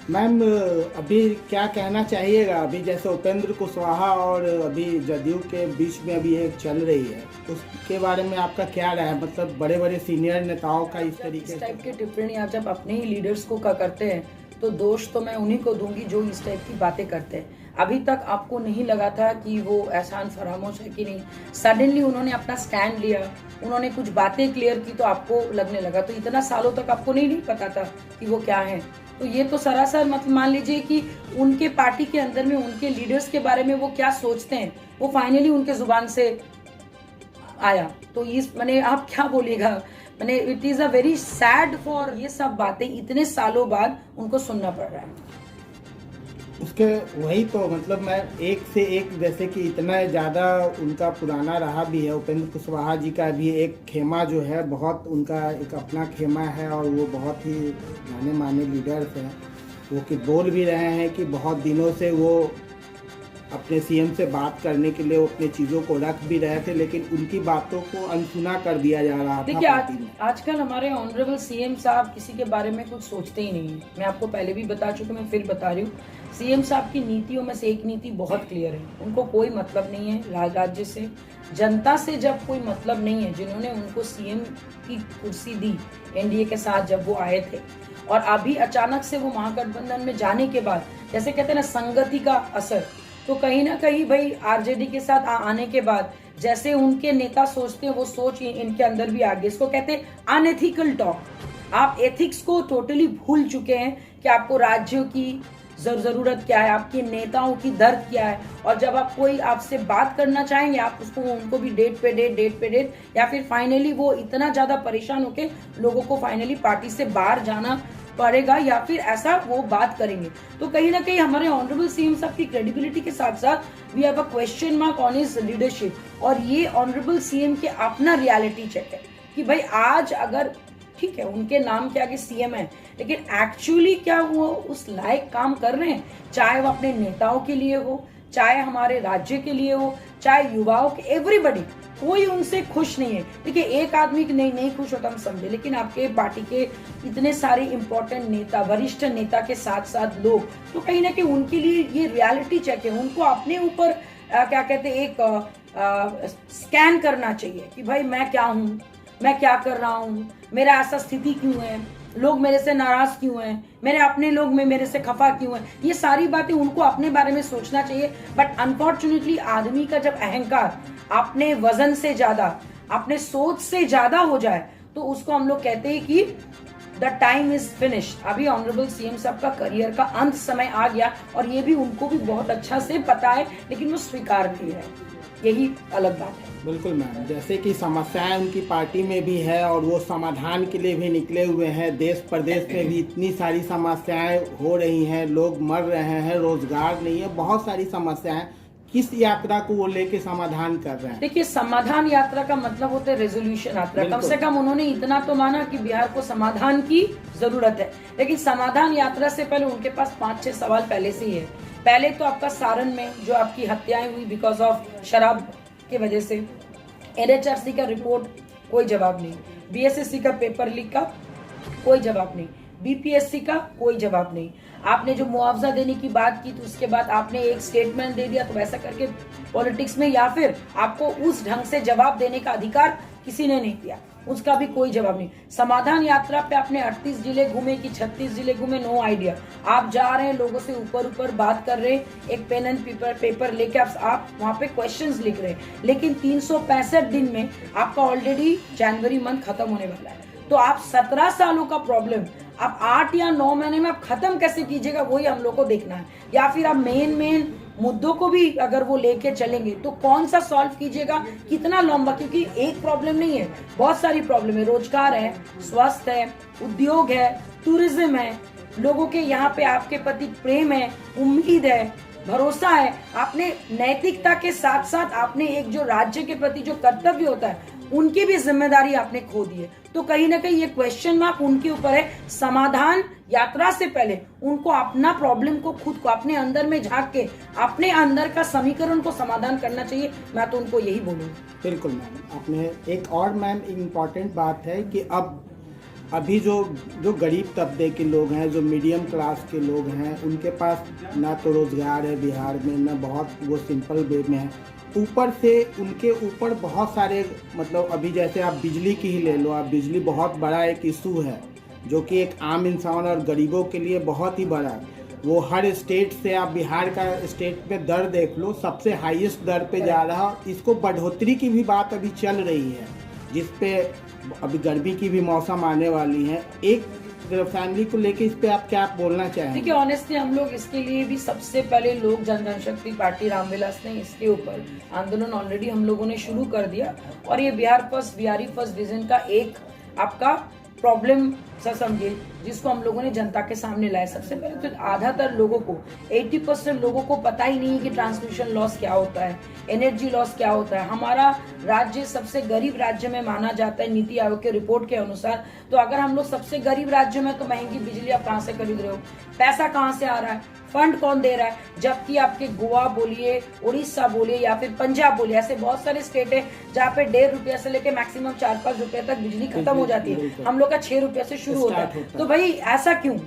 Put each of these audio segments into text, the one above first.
Ma'am, अभी क्या कहना चाहिएगा? अभी जैसे उपेंद्र कुशवाहा और अभी जदयू के बीच में अभी एक चल रही है, उसके बारे में आपका क्या राय है? मतलब बड़े बड़े सीनियर नेताओं का इस तरीके इस से टाइप की टिप्पणी आप जब अपने ही लीडर्स को करते हैं तो दोष तो मैं उन्हीं को दूंगी जो इस टाइप की बातें करते हैं। अभी तक आपको नहीं लगा था कि वो एहसान फरामोश है कि नहीं, सडनली उन्होंने अपना स्टैंड लिया, उन्होंने कुछ बातें क्लियर की तो आपको लगने लगा। तो इतना सालों तक आपको नहीं पता था कि वो क्या है। तो ये तो सरासर मतलब मान लीजिए कि उनके पार्टी के अंदर में उनके लीडर्स के बारे में वो क्या सोचते हैं वो फाइनली उनके जुबान से आया। तो इस मैंने आप क्या बोलेगा, मैंने it is a very sad for ये सब बातें इतने सालों बाद उनको सुनना पड़ रहा है। उसके वही तो मतलब मैं एक से एक, जैसे कि इतना ज़्यादा उनका पुराना रहा भी है। उपेंद्र कुशवाहा जी का भी एक खेमा जो है, बहुत उनका एक अपना खेमा है और वो बहुत ही जाने माने लीडर्स हैं। वो कि बोल भी रहे हैं कि बहुत दिनों से वो अपने सीएम से बात करने के लिए वो अपने चीज़ों को रख भी रहे थे, लेकिन उनकी बातों को अनसुना कर दिया जा रहा था। देखिए आजकल हमारे ऑनरेबल सीएम साहब किसी के बारे में कुछ सोचते ही नहीं है। मैं आपको पहले भी बता चुकी, मैं फिर बता रही हूँ। सीएम साहब की नीतियों में से एक नीति बहुत क्लियर है, उनको कोई मतलब नहीं है राज्य से, जनता से जब कोई मतलब नहीं है। जिन्होंने उनको सीएम की कुर्सी दी एनडीए के साथ जब वो आए थे, और अभी अचानक से वो महागठबंधन में जाने के बाद, जैसे कहते हैं ना संगति का असर, तो कहीं ना कहीं भाई आरजेडी के साथ आने के बाद जैसे उनके नेता सोचते हैं वो सोच इनके अंदर भी आ गई। इसको कहते हैं अनएथिकल टॉक। आप एथिक्स को टोटली भूल चुके हैं कि आपको राज्यों की जरूरत क्या है, आपके नेताओं की दर्द क्या है। और जब आप कोई आपसे बात करना चाहेंगे आप उसको उनको भी डेट पे डेट या फिर फाइनली वो इतना ज्यादा परेशान होके लोगों को फाइनली पार्टी से बाहर जाना पड़ेगा या फिर ऐसा वो बात करेंगे। तो कहीं ना कहीं हमारे ऑनरेबल सीएम साहब की क्रेडिबिलिटी के साथ साथ we have a question mark on his leadership. और ये ऑनरेबल सीएम के अपना रियलिटी चेक है कि भाई आज अगर ठीक है उनके नाम के आगे सीएम है, लेकिन एक्चुअली क्या वो उस लायक काम कर रहे हैं? चाहे वो अपने नेताओं के लिए हो, चाहे हमारे राज्य के लिए हो, चाहे युवाओं के, एवरीबडी, कोई उनसे खुश नहीं है। देखिए एक आदमी नहीं खुश होता हम समझे, लेकिन आपके पार्टी के इतने सारे इंपॉर्टेंट नेता, वरिष्ठ नेता के साथ साथ लोग, तो कहीं ना कहीं उनके लिए ये रियलिटी चेक है। उनको अपने ऊपर क्या कहते हैं एक स्कैन करना चाहिए कि भाई मैं क्या हूँ, मैं क्या कर रहा हूँ, मेरा ऐसा स्थिति क्यों है, लोग मेरे से नाराज क्यों हैं, मेरे अपने लोग में मेरे से खफा क्यों हैं। ये सारी बातें उनको अपने बारे में सोचना चाहिए। बट अनफॉर्चुनेटली आदमी का जब अहंकार अपने वजन से ज्यादा, अपने सोच से ज्यादा हो जाए तो उसको हम लोग कहते हैं कि द टाइम इज फिनिश। अभी ऑनरेबल सीएम साहब का करियर का अंत समय आ गया और ये भी उनको भी बहुत अच्छा से पता है, लेकिन वो स्वीकार नहीं है। यही अलग बात है। बिल्कुल मैम, जैसे कि समस्याएं उनकी पार्टी में भी है और वो समाधान के लिए भी निकले हुए हैं। देश प्रदेश में भी इतनी सारी समस्याएं हो रही हैं, लोग मर रहे हैं, रोजगार नहीं है, बहुत सारी समस्याएं। किस यात्रा को वो लेके समाधान कर रहे हैं? देखिए समाधान यात्रा का मतलब होता है रेजोल्यूशन यात्रा। कम से कम उन्होंने इतना तो माना कि बिहार को समाधान की जरूरत है, लेकिन समाधान यात्रा से पहले उनके पास 5-6 सवाल पहले से ही है। पहले तो आपका सारण में जो आपकी हत्याएं हुई बिकॉज ऑफ शराब की वजह से, एनएचआरसी का रिपोर्ट कोई जवाब नहीं, बीएसएससी का पेपर लीक का कोई जवाब नहीं, बीपीएससी का कोई जवाब नहीं। आपने जो मुआवजा देने की बात की तो उसके बाद आपने एक स्टेटमेंट दे दिया। तो वैसा करके पॉलिटिक्स में या फिर आपको उस ढंग से जवाब देने का अधिकार किसी ने नहीं दिया, उसका भी कोई जवाब नहीं। समाधान यात्रा पे आपने 38 जिले घूमे कि 36 जिले घूमे, नो आइडिया। आप जा रहे हैं लोगों से ऊपर बात कर रहे हैं, एक पेन एंड पेपर लेके आप वहां पे क्वेश्चंस लिख रहे हैं, लेकिन 365 दिन में आपका ऑलरेडी जनवरी मंथ खत्म होने वाला है। तो आप 17 सालों का प्रॉब्लम आप 8 या 9 महीने में आप खत्म कैसे कीजिएगा, वही हम लोग को देखना है। या फिर आप मेन मुद्दों को भी अगर वो लेके चलेंगे तो कौन सा सॉल्व कीजिएगा, कितना लंबा, क्योंकि एक प्रॉब्लम नहीं है, बहुत सारी प्रॉब्लम है। रोजगार है, स्वास्थ्य है, उद्योग है, टूरिज्म है, लोगों के यहाँ पे आपके प्रति प्रेम है, उम्मीद है, भरोसा है। आपने नैतिकता के साथ साथ आपने एक जो राज्य के प्रति जो कर्तव्य होता है उनकी भी जिम्मेदारी आपने खो दी है। तो कहीं ना कहीं ये क्वेश्चन मार्क उनके ऊपर है। समाधान यात्रा से पहले उनको अपना प्रॉब्लम को खुद को अपने अंदर में झांक के अपने अंदर का समीकरण को समाधान करना चाहिए। मैं तो उनको यही बोलूंगी। बिल्कुल मैम, आपने एक और मैम इम्पॉर्टेंट बात है कि अब अभी जो जो गरीब तबके के लोग हैं, जो मीडियम क्लास के लोग हैं, उनके पास ना तो रोज़गार है बिहार में, ना बहुत वो सिंपल वे में है। ऊपर से उनके ऊपर बहुत सारे मतलब अभी जैसे आप बिजली की ही ले लो, आप बिजली बहुत बड़ा एक इशू है जो कि एक आम इंसान और गरीबों के लिए बहुत ही बड़ा है। वो हर स्टेट से, आप बिहार का स्टेट पे दर देख लो, सबसे हाईएस्ट दर पे जा रहा। इसको बढ़ोतरी की भी बात अभी चल रही है, जिस पे अभी गर्मी की भी मौसम आने वाली है। एक फैमिली को लेके इस पे आप क्या बोलना चाहेंगे? देखिए ऑनेस्टली हम लोग इसके लिए भी सबसे पहले लोक जनशक्ति पार्टी रामविलास ने इसके ऊपर आंदोलन ऑलरेडी हम लोगों ने शुरू कर दिया। और ये बिहारी फर्स्ट विजन का एक आपका प्रॉब्लम सा समझिए, जिसको हम लोगों ने जनता के सामने लाया। सबसे पहले तो आधातर लोगों को 80% लोगों को पता ही नहीं है कि ट्रांसमिशन लॉस क्या होता है, एनर्जी लॉस क्या होता है। हमारा राज्य सबसे गरीब राज्य में माना जाता है नीति आयोग के रिपोर्ट के अनुसार। तो अगर हम लोग सबसे गरीब राज्य में, तो महंगी बिजली आप कहाँ से खरीद रहे हो, पैसा कहाँ से आ रहा है, फंड कौन दे रहा है? जबकि आपके गोवा बोलिए, उड़ीसा बोलिए या फिर पंजाब बोलिए, ऐसे बहुत सारे स्टेट है जहाँ पे 1.5 रुपया से लेके मैक्सिमम 4-5 रुपए तक बिजली खत्म हो जाती है। हम लोग का 6 रुपये से शुरू होता है। तो भाई ऐसा क्यों?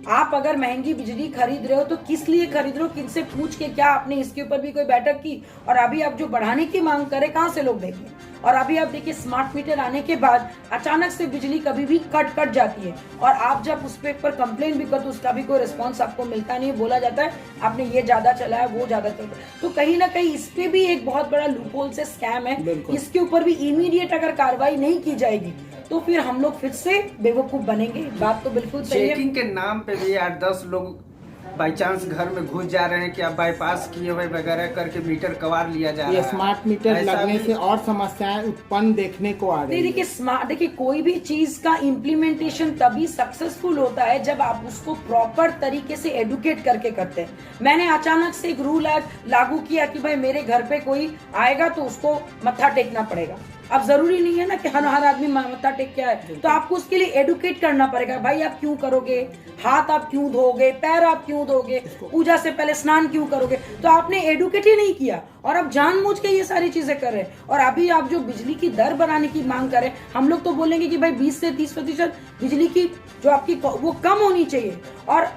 आप अगर महंगी बिजली खरीद रहे हो तो किस लिए खरीद रहे हो, किनसे पूछ के? क्या आपने इसके ऊपर भी कोई बैठक की? और अभी आप जो बढ़ाने की मांग करें, कहाँ से लोग देंगे? और अभी आप देखिए स्मार्ट मीटर आने के बाद अचानक से बिजली कभी भी कट जाती है, और आप जब उस पर कंप्लेन भी करते, उसका भी कोई रिस्पॉन्स आपको मिलता नहीं है। बोला जाता है आपने ये ज्यादा चलाया, वो ज्यादा चलाया। तो कहीं ना कहीं इस पे भी एक बहुत बड़ा लूपहोल से स्कैम है। इसके ऊपर भी इमीडिएट अगर कार्रवाई नहीं की जाएगी तो फिर हम लोग फिर से बेवकूफ बनेंगे। बात तो बिल्कुल सही है। चेकिंग के नाम पे भी 8-10 लोग बाई चांस घर में घुस जा रहे हैं कि आप बाईपास किए हुए वगैरह करके मीटर कवार लिया जा रहा है। स्मार्ट मीटर लगने से और समस्याएं उत्पन्न देखने को आ रही है। देखिए कोई भी चीज का इम्प्लीमेंटेशन तभी सक्सेसफुल होता है जब आप उसको प्रॉपर तरीके से एडुकेट करके करते हैं। मैंने अचानक से एक रूल लागू किया कि भाई मेरे घर पे कोई आएगा तो उसको मत्था टेकना पड़ेगा। अब जरूरी नहीं है ना कि हर आदमी मत्था टेक के आए, तो आपको उसके लिए एडुकेट करना पड़ेगा। भाई आप क्यों करोगे, हाथ आप क्यों धोगे, पैर आप क्यों धोगे, पूजा से पहले स्नान क्यों करोगे? तो आपने एडुकेट ही नहीं किया और अब जानबूझ के ये सारी चीजें कर रहे हैं। और अभी आप जो बिजली की दर बढ़ाने की मांग कर रहे हैं, हम लोग तो बोलेंगे कि भाई 20 से 30% बिजली की जो आपकी वो कम होनी चाहिए। और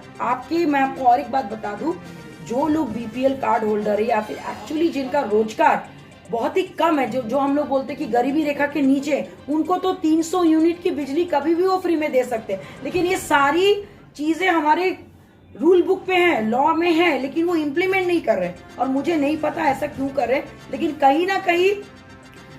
मैं आपको और एक बात बता दूं, जो लोग बीपीएल कार्ड होल्डर है या फिर एक्चुअली जिनका रोजगार बहुत ही कम है, जो हम लोग बोलते हैं कि गरीबी रेखा के नीचे, उनको तो 300 यूनिट की बिजली कभी भी वो फ्री में दे सकते हैं। लेकिन ये सारी चीजें हमारे रूल बुक पे हैं, लॉ में है, लेकिन वो इम्प्लीमेंट नहीं कर रहे। और मुझे नहीं पता ऐसा क्यों कर रहे, लेकिन कहीं ना कहीं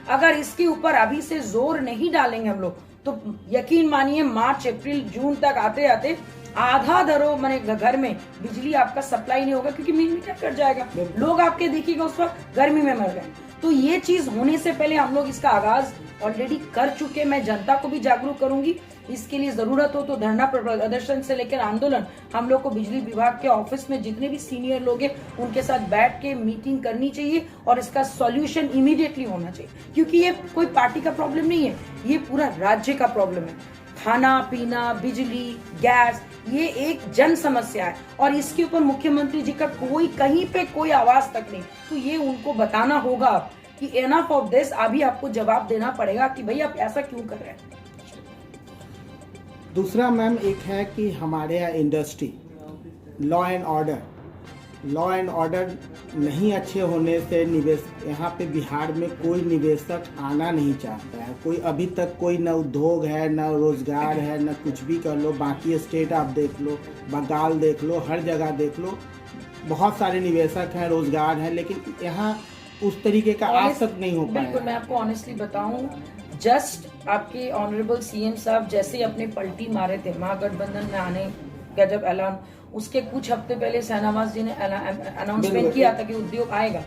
अगर इसके ऊपर अभी से जोर नहीं डालेंगे हम लोग, तो यकीन मानिए मार्च अप्रैल जून तक आते आते आधा दरों माने घर में बिजली आपका सप्लाई नहीं होगा, क्योंकि मीटर कट जाएगा। लोग आपके देखिएगा उस वक्त गर्मी में मर गए। तो ये चीज होने से पहले हम लोग इसका आगाज ऑलरेडी कर चुके। मैं जनता को भी जागरूक करूंगी। इसके लिए जरूरत हो तो धरना प्रदर्शन से लेकर आंदोलन, हम लोग को बिजली विभाग के ऑफिस में जितने भी सीनियर लोग हैं उनके साथ बैठ के मीटिंग करनी चाहिए और इसका सॉल्यूशन इमीडिएटली होना चाहिए। क्योंकि ये कोई पार्टी का प्रॉब्लम नहीं है, ये पूरा राज्य का प्रॉब्लम है। खाना पीना, बिजली, गैस, ये एक जन समस्या है और इसके ऊपर मुख्यमंत्री जी का कहीं पे कोई आवाज तक नहीं। तो ये उनको बताना होगा कि एनफ ऑफ दिस, अभी आपको जवाब देना पड़ेगा कि भाई आप ऐसा क्यों कर रहे हैं। दूसरा मैम एक है कि हमारे यहाँ इंडस्ट्री, लॉ एंड ऑर्डर नहीं अच्छे होने से यहाँ पे बिहार में कोई निवेशक आना नहीं चाहता है। कोई अभी तक कोई न उद्योग है, न रोजगार है, न कुछ भी कर लो। बाकी स्टेट आप देख लो, बंगाल देख लो, हर जगह देख लो, बहुत सारे निवेशक हैं, रोजगार है, लेकिन यहाँ उस तरीके का आज तक नहीं हो पाया। बिल्कुल, मैं आपको ऑनेस्टली बताऊं, जस्ट आपके ऑनरेबल सीएम साहब जैसे अपने पलटी मारे थे महागठबंधन में आने का जब ऐलान, उसके कुछ हफ्ते पहले शाहनवाज जी ने अनाउंसमेंट किया था कि उद्योग आएगा।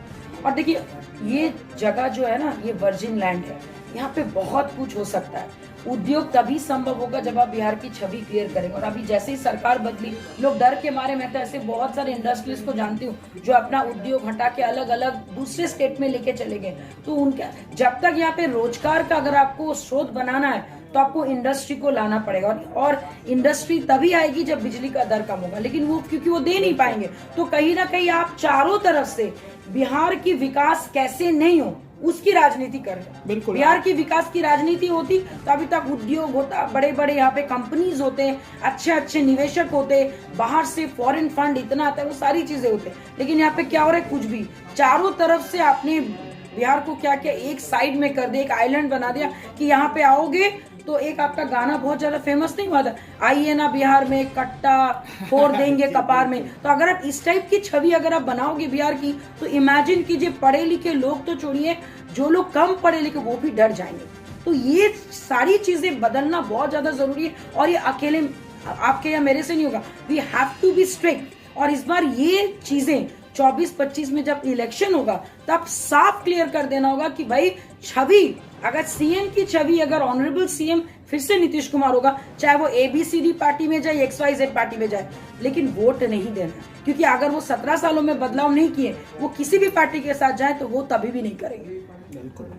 और देखिए ये जगह जो है ना, ये वर्जिन लैंड है, यहाँ पे बहुत कुछ हो सकता है। उद्योग तभी संभव होगा जब आप बिहार की छवि क्लियर करेंगे। और अभी जैसे ही सरकार बदली, लोग डर के मारे, मैं तो ऐसे बहुत सारे इंडस्ट्रीज को जानती हूँ जो अपना उद्योग हटा के अलग अलग दूसरे स्टेट में लेके चले गए। तो उनका जब तक यहाँ पे रोजगार का अगर आपको स्रोत बनाना है तो आपको इंडस्ट्री को लाना पड़ेगा। और इंडस्ट्री तभी आएगी जब बिजली का दर कम होगा, लेकिन वो क्योंकि वो दे नहीं पाएंगे, तो कहीं ना कहीं आप चारों तरफ से बिहार की विकास कैसे नहीं हो उसकी राजनीति कर रहे हैं। बिल्कुल। बिहार की विकास की राजनीति होती तो अभी तक उद्योग होता, बड़े बड़े यहाँ पे कंपनीज होते, अच्छे अच्छे निवेशक होते, बाहर से फॉरेन फंड इतना आता है, वो सारी चीजें होते। लेकिन यहाँ पे क्या हो रहा है, कुछ भी चारों तरफ से आपने बिहार को क्या क्या एक साइड में कर दिया, एक आइलैंड बना दिया कि यहाँ पे आओगे तो एक आपका गाना बहुत ज्यादा फेमस नहीं हुआ था, आइए ना बिहार में कट्टा फोड़ देंगे कपार में। तो अगर आप इस टाइप की छवि अगर आप बनाओगे बिहार की, तो इमेजिन कीजिए पढ़े लिखे लोग तो छोड़िए, जो लोग कम पढ़े लिखे वो भी डर जाएंगे। तो ये सारी चीजें बदलना बहुत ज्यादा जरूरी है, और ये अकेले आपके या मेरे से नहीं होगा। We have to be strict. और इस बार ये चीजें 24-25 में जब इलेक्शन होगा तब साफ क्लियर कर देना होगा कि भाई छवि, अगर सीएम की छवि, अगर ऑनरेबल सीएम फिर से नीतीश कुमार होगा, चाहे वो ABCD पार्टी में जाए, XYZ पार्टी में जाए, लेकिन वोट नहीं देना। क्योंकि अगर वो 17 सालों में बदलाव नहीं किए, वो किसी भी पार्टी के साथ जाए तो वो तभी भी नहीं करेंगे। बिल्कुल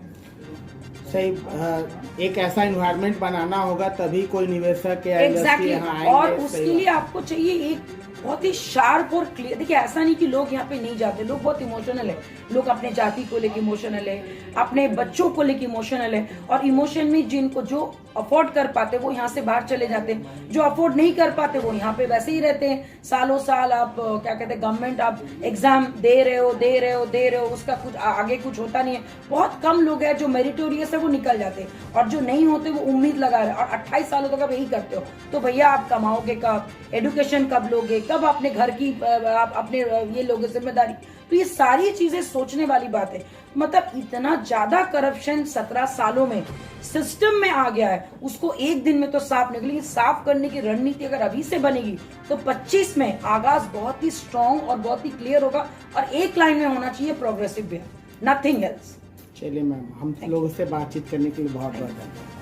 सही। एक ऐसा इन्वायरमेंट बनाना होगा तभी कोई निवेशक या इंडस्ट्री यहाँ आएंगे। और उसके लिए आपको चाहिए एक बहुत ही शार्प और क्लियर। देखिए ऐसा नहीं कि लोग यहाँ पे नहीं जाते, लोग बहुत इमोशनल है, लोग अपने जाति को लेके इमोशनल है, अपने बच्चों को लेके इमोशनल है, और इमोशन में जिनको जो अफोर्ड कर पाते वो यहाँ से बाहर चले जाते हैं, जो अफोर्ड नहीं कर पाते वो यहाँ पे वैसे ही रहते हैं। सालों साल आप क्या कहते हैं, गवर्नमेंट आप एग्जाम दे रहे हो, उसका कुछ आगे कुछ होता नहीं है। बहुत कम लोग हैं जो मेरिटोरियस है वो निकल जाते हैं, और जो नहीं होते वो उम्मीद लगा रहे हैं, और 28 सालों तक आप यही करते हो। तो भैया आप कमाओगे कब, एडुकेशन कब लोगे, कब अपने घर की आप अपने ये लोगे जिम्मेदारी। तो ये सारी चीजें सोचने वाली बात है। मतलब इतना ज्यादा करप्शन 17 सालों में सिस्टम में आ गया है, उसको एक दिन में तो साफ निकलेगी। साफ करने की रणनीति अगर अभी से बनेगी तो 25 में आगाज बहुत ही स्ट्रॉन्ग और बहुत ही क्लियर होगा, और एक लाइन में होना चाहिए प्रोग्रेसिव बिहार, नथिंग एल्स। चलिए मैम, हम लोगों से बातचीत करने के लिए बहुत बहुत धन्यवाद।